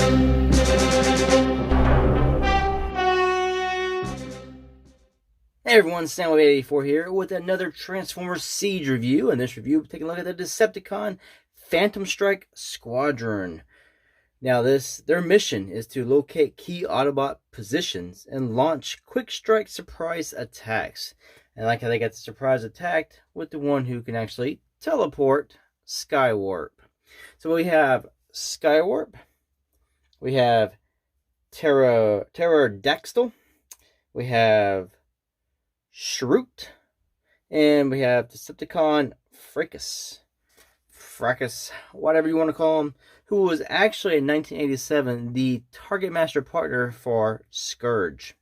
Hey everyone, Soundwave84 here with another Transformers Siege review. In this review, we're taking a look at the Decepticon Phantomstrike Squadron. Now their mission is to locate key Autobot positions and launch quick strike surprise attacks. And like how they got the surprise attack with the one who can actually teleport, Skywarp. So we have Skywarp, we have Terror-Daxtyl, we have Shrute, and we have Decepticon Fracas, whatever you want to call him, who was actually in 1987 the Target Master partner for Scourge.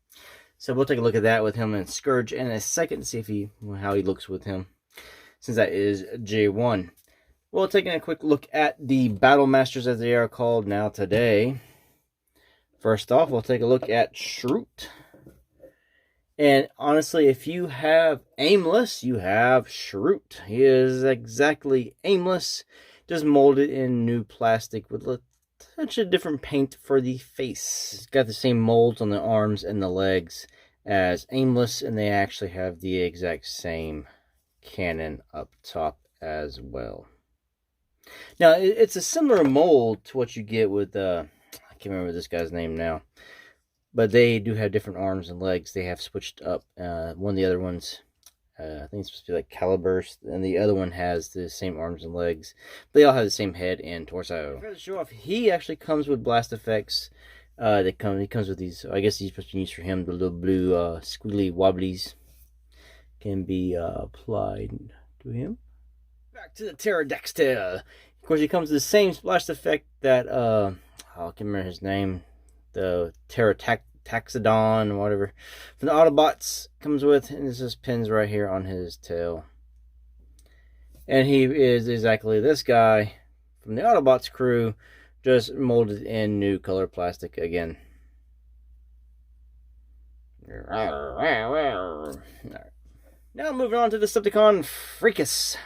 So we'll take a look at that with him and Scourge in a second to see how he looks with him, since that is J1. Well, taking a quick look at the Battle Masters as they are called now today. First off, we'll take a look at Shrute. And honestly, if you have Aimless, you have Shrute. He is exactly Aimless, just molded in new plastic with a touch of different paint for the face. It's got the same molds on the arms and the legs as Aimless, and they actually have the exact same cannon up top as well. Now, it's a similar mold to what you get with, I can't remember this guy's name now. But they do have different arms and legs. They have switched up. One of the other ones, I think it's supposed to be like Caliburst, and the other one has the same arms and legs. But they all have the same head and torso. To show off, he actually comes with blast effects. He comes with these. I guess these are supposed to be used for him. The little blue squiggly wobblies can be applied to him. Back to the Terror-Daxtyl. Of course, he comes with the same blast effect that I can't remember his name. The Terror-Daxtyl, whatever, from the Autobots comes with, and this is pins right here on his tail. And he is exactly this guy from the Autobots crew, just molded in new color plastic again. Now moving on to the Decepticon Fracas.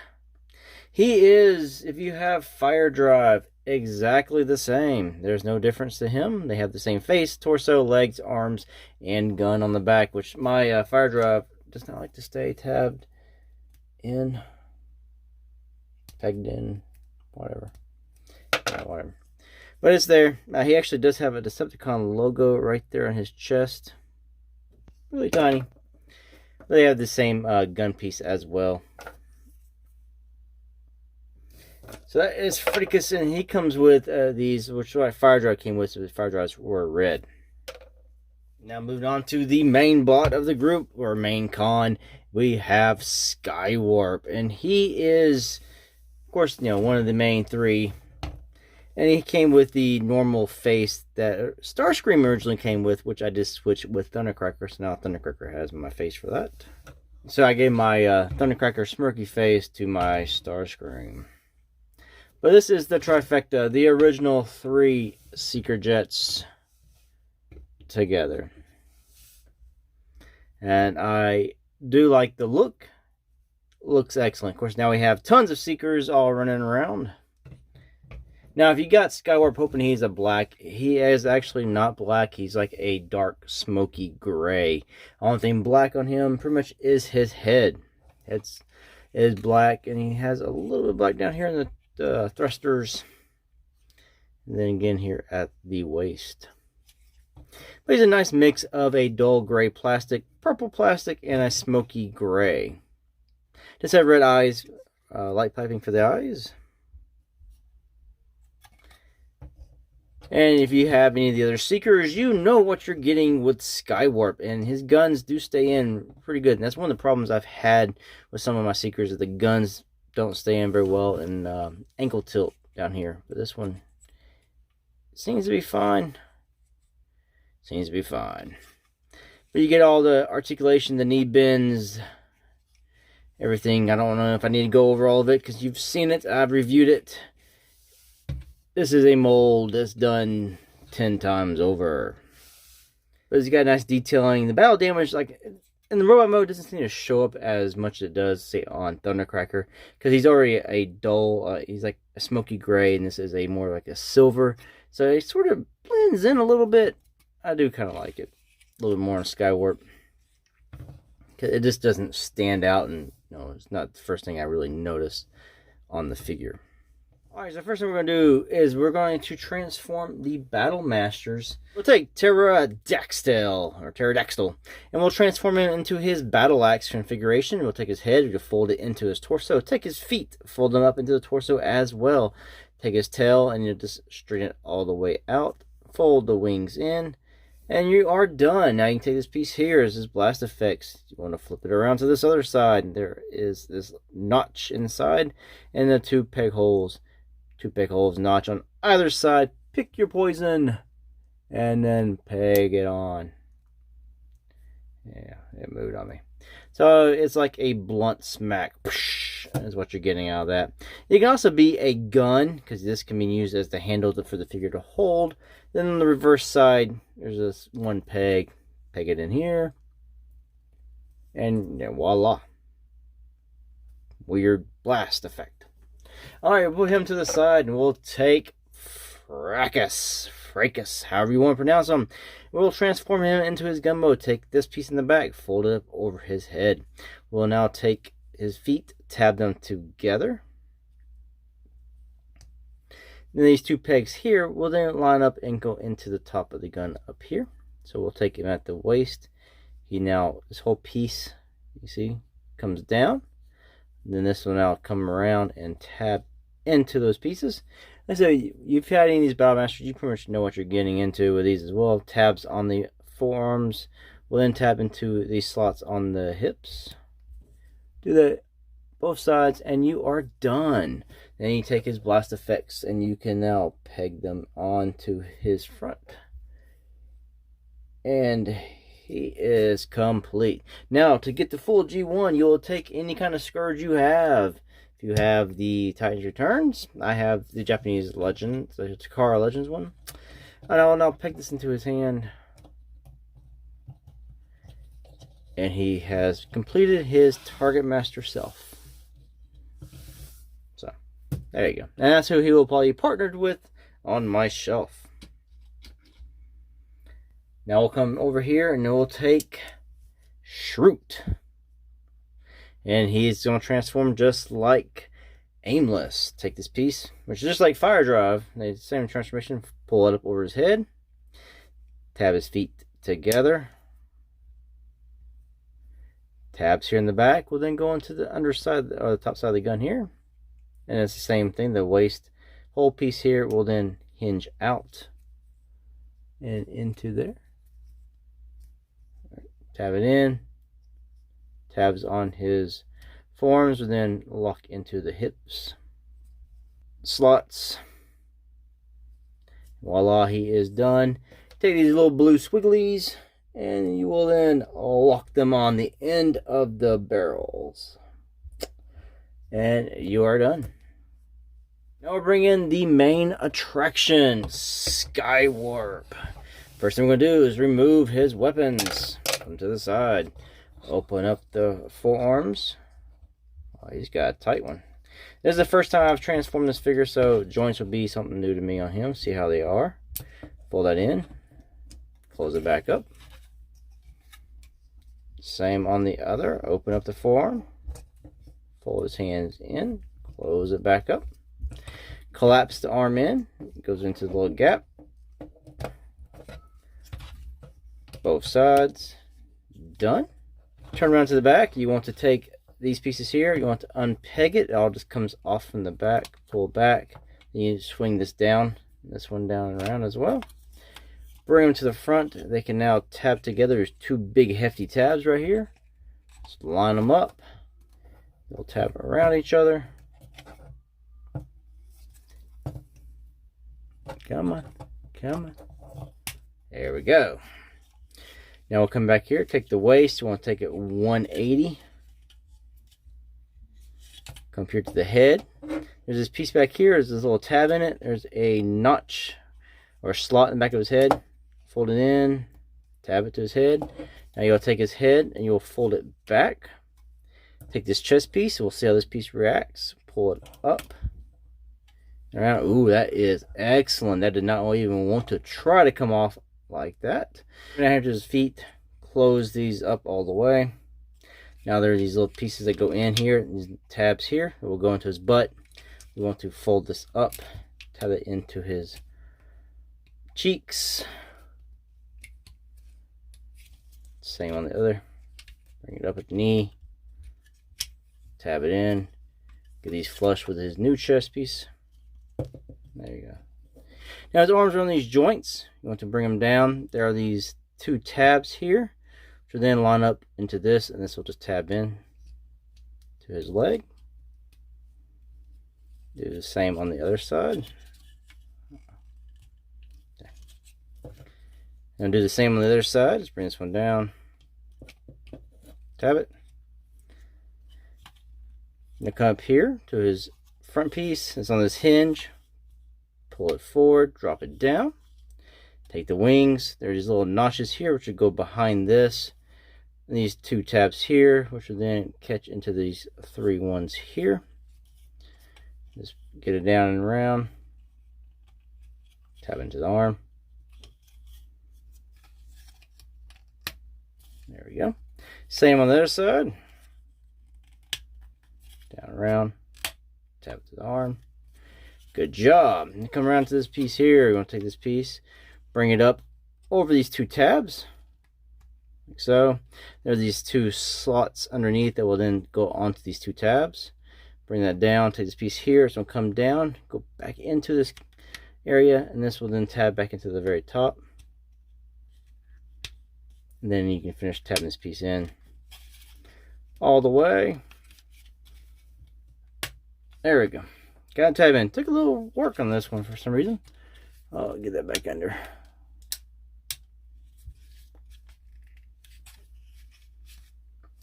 He is, if you have Fire Drive, exactly the same. There's no difference to him. They have the same face, torso, legs, arms, and gun on the back, which my Fire Drive does not like to stay tabbed in, pegged in, whatever. Whatever. But it's there. He actually does have a Decepticon logo right there on his chest. Really tiny. They have the same gun piece as well. So that is Fracas, and he comes with these, which is what Fire Drive came with, so the Fire Drives were red. Now moving on to the main bot of the group, or main con, we have Skywarp, and he is, of course, one of the main three. And he came with the normal face that Starscream originally came with, which I just switched with Thundercracker, so now Thundercracker has my face for that. So I gave my Thundercracker smirky face to my Starscream. But this is the trifecta, the original 3 Seeker Jets together. And I do like the look. Looks excellent. Of course, now we have tons of Seekers all running around. Now, if you got Skywarp hoping he's a black, he is actually not black. He's like a dark, smoky gray. Only thing black on him pretty much is his head. It is black, and he has a little bit of black down here in the thrusters, and then again here at the waist. But he's a nice mix of a dull gray plastic, purple plastic, and a smoky gray. Just have red eyes, light piping for the eyes. And if you have any of the other Seekers, you know what you're getting with Skywarp, and his guns do stay in pretty good. And that's one of the problems I've had with some of my Seekers, that the guns don't stay in very well, and ankle tilt down here. But this one seems to be fine. Seems to be fine. But you get all the articulation, the knee bends, everything. I don't know if I need to go over all of it, because you've seen it. I've reviewed it. This is a mold that's done 10 times over. But it's got nice detailing. The battle damage, like in the robot mode, doesn't seem to show up as much as it does, say, on Thundercracker. Because he's already a dull, he's like a smoky gray, and this is a more like a silver. So it sort of blends in a little bit. I do kind of like it a little bit more on Skywarp. It just doesn't stand out, and it's not the first thing I really notice on the figure. Alright, so the first thing we're going to do is we're going to transform the Battle Masters. We'll take Terror-Daxtyl, and we'll transform him into his Battle Axe configuration. We'll take his head, we'll fold it into his torso. Take his feet, fold them up into the torso as well. Take his tail, and you'll just straighten it all the way out. Fold the wings in, and you are done. Now you can take this piece here as his blast effects. You want to flip it around to this other side. There is this notch inside, and the two peg holes. Two peg holes, notch on either side. Pick your poison, and then peg it on. Yeah, it moved on me. So it's like a blunt smack. Is what you're getting out of that. It can also be a gun, because this can be used as the handle for the figure to hold. Then on the reverse side, there's this one peg. Peg it in here, and voila. Weird blast effect. Alright, we'll put him to the side, and we'll take Fracas, however you want to pronounce him. We'll transform him into his gun mode. Take this piece in the back, fold it up over his head. We'll now take his feet, tab them together. Then these two pegs here will then line up and go into the top of the gun up here. So we'll take him at the waist. This whole piece, you see, comes down. Then this will now come around and tab into those pieces. And so you've had any of these Battle Masters, you pretty much know what you're getting into with these as well. Tabs on the forearms. We'll then tab into these slots on the hips. Do that both sides, and you are done. Then you take his blast effects, and you can now peg them onto his front. And he is complete. Now, to get the full G1, you'll take any kind of Scourge you have. If you have the Titans Returns, I have the Japanese Legends, the Takara Legends one. And I'll now peg this into his hand. And he has completed his Target Master self. So, there you go. And that's who he will probably be partnered with on my shelf. Now we'll come over here and we'll take Shrute. And he's going to transform just like Aimless. Take this piece, which is just like Fire Drive. The same transformation. Pull it up over his head. Tab his feet together. Tabs here in the back will then go into the underside, or the top side of the gun here. And it's the same thing. The waist whole piece here will then hinge out and into there. Tab it in. Tabs on his forearms will then lock into the hips. Slots. Voila, he is done. Take these little blue squigglies, and you will then lock them on the end of the barrels. And you are done. Now we'll bring in the main attraction, Skywarp. First thing we're going to do is remove his weapons. Come to the side. Open up the forearms. Oh, he's got a tight one. This is the first time I've transformed this figure, so joints will be something new to me on him. See how they are. Fold that in. Close it back up. Same on the other. Open up the forearm. Fold his hands in. Close it back up. Collapse the arm in. It goes into the little gap. Both sides. Done. Turn around to the back. You want to take these pieces here. You want to unpeg it. It all just comes off from the back. Pull back. Then you swing this down. This one down and around as well. Bring them to the front. They can now tab together. There's two big hefty tabs right here. Just line them up. They'll tab around each other. Come on. Come on. There we go. Now we'll come back here. Take the waist. We want to take it 180. Come up here to the head. There's this piece back here. There's this little tab in it. There's a notch or slot in the back of his head. Fold it in. Tab it to his head. Now you'll take his head and you'll fold it back. Take this chest piece. We'll see how this piece reacts. Pull it up. Around. Ooh, that is excellent. That did not even want to try to come off like that. I'm gonna have his feet, close these up all the way. Now there are these little pieces that go in here, these tabs here, that will go into his butt. We want to fold this up, tab it into his cheeks. Same on the other. Bring it up at the knee, tab it in, get these flush with his new chest piece. There you go. Now his arms are on these joints. You want to bring them down. There are these two tabs here, which will then line up into this, and this will just tab in to his leg. Do the same on the other side. And do the same on the other side. Let's bring this one down. Tab it. Now come up here to his front piece. It's on this hinge. Pull it forward, drop it down. Take the wings. There's these little notches here which would go behind this. And these two tabs here, which will then catch into these three ones here. Just get it down and around. Tab into the arm. There we go. Same on the other side. Down around. Tap to the arm. Good job. And come around to this piece here. You're going to take this piece, bring it up over these two tabs, like so. There are these two slots underneath that will then go onto these two tabs. Bring that down. Take this piece here. It's going to come down, go back into this area, and this will then tab back into the very top. And then you can finish tabbing this piece in all the way. There we go. Got to tab in. Took a little work on this one for some reason. I'll get that back under.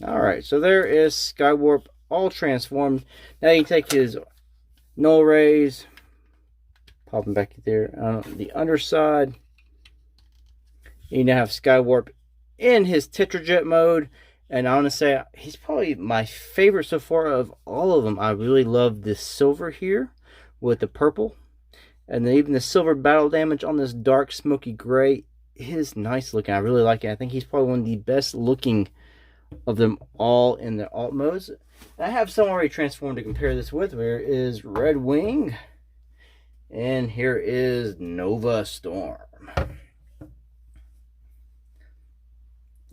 Alright, so there is Skywarp all transformed. Now you can take his null rays, pop them back there on the underside. You now have Skywarp in his Tetrajet mode, and I want to say he's probably my favorite so far of all of them. I really love this silver here with the purple, and then even the silver battle damage on this dark smoky gray is nice looking. I really like it. I think he's probably one of the best looking of them all in the alt modes. I have some already transformed to compare this with. There is Red Wing, and here is Nova Storm.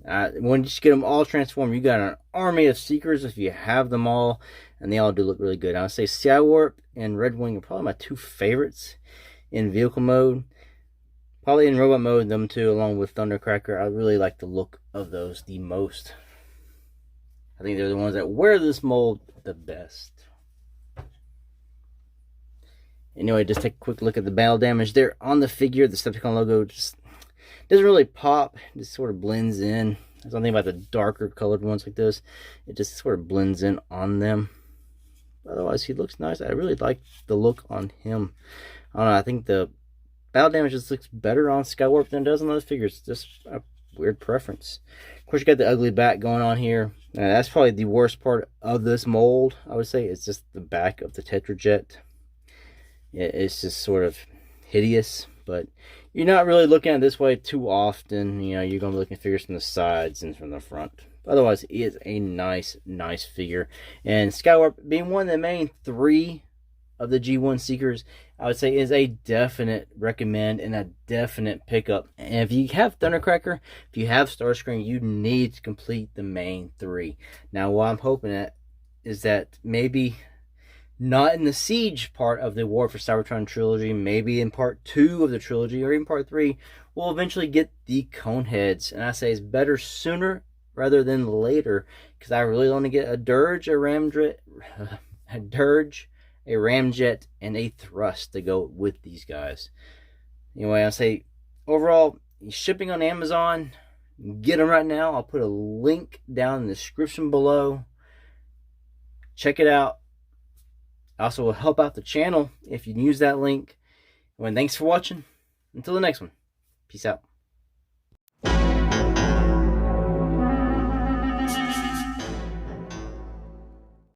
Once you get them all transformed, you got an army of Seekers if you have them all, and they all do look really good. I would say Skywarp and Red Wing are probably my two favorites in vehicle mode. Probably in robot mode, them two, along with Thundercracker. I really like the look of those the most. I think they're the ones that wear this mold the best. Anyway, just take a quick look at the battle damage there on the figure. The Decepticon logo just doesn't really pop. It just sort of blends in. There's something about the darker colored ones like this. It just sort of blends in on them. Otherwise, he looks nice. I really like the look on him. I don't know. I think the battle damage just looks better on Skywarp than it does on those figures. It's just a weird preference. Of course, you got the ugly back going on here. That's probably the worst part of this mold, I would say. It's just the back of the Tetrajet. It's just sort of hideous, but you're not really looking at it this way too often. You know, you're going to be looking at figures from the sides and from the front. Otherwise, it is a nice figure. And Skywarp, being one of the main three of the G1 Seekers, I would say is a definite recommend and a definite pickup. And if you have Thundercracker, if you have Starscream, you need to complete the main three. Now, what I'm hoping at is that maybe not in the Siege part of the War for Cybertron trilogy, maybe in part 2 of the trilogy, or even part 3, we'll eventually get the Coneheads. And I say it's better sooner rather than later, because I really want to get a Dirge, a Ramjet, and a Thrust to go with these guys. Anyway, I say overall, shipping on Amazon, get them right now. I'll put a link down in the description below. Check it out. Also will help out the channel if you use that link. Thanks for watching. Until the next one. Peace out.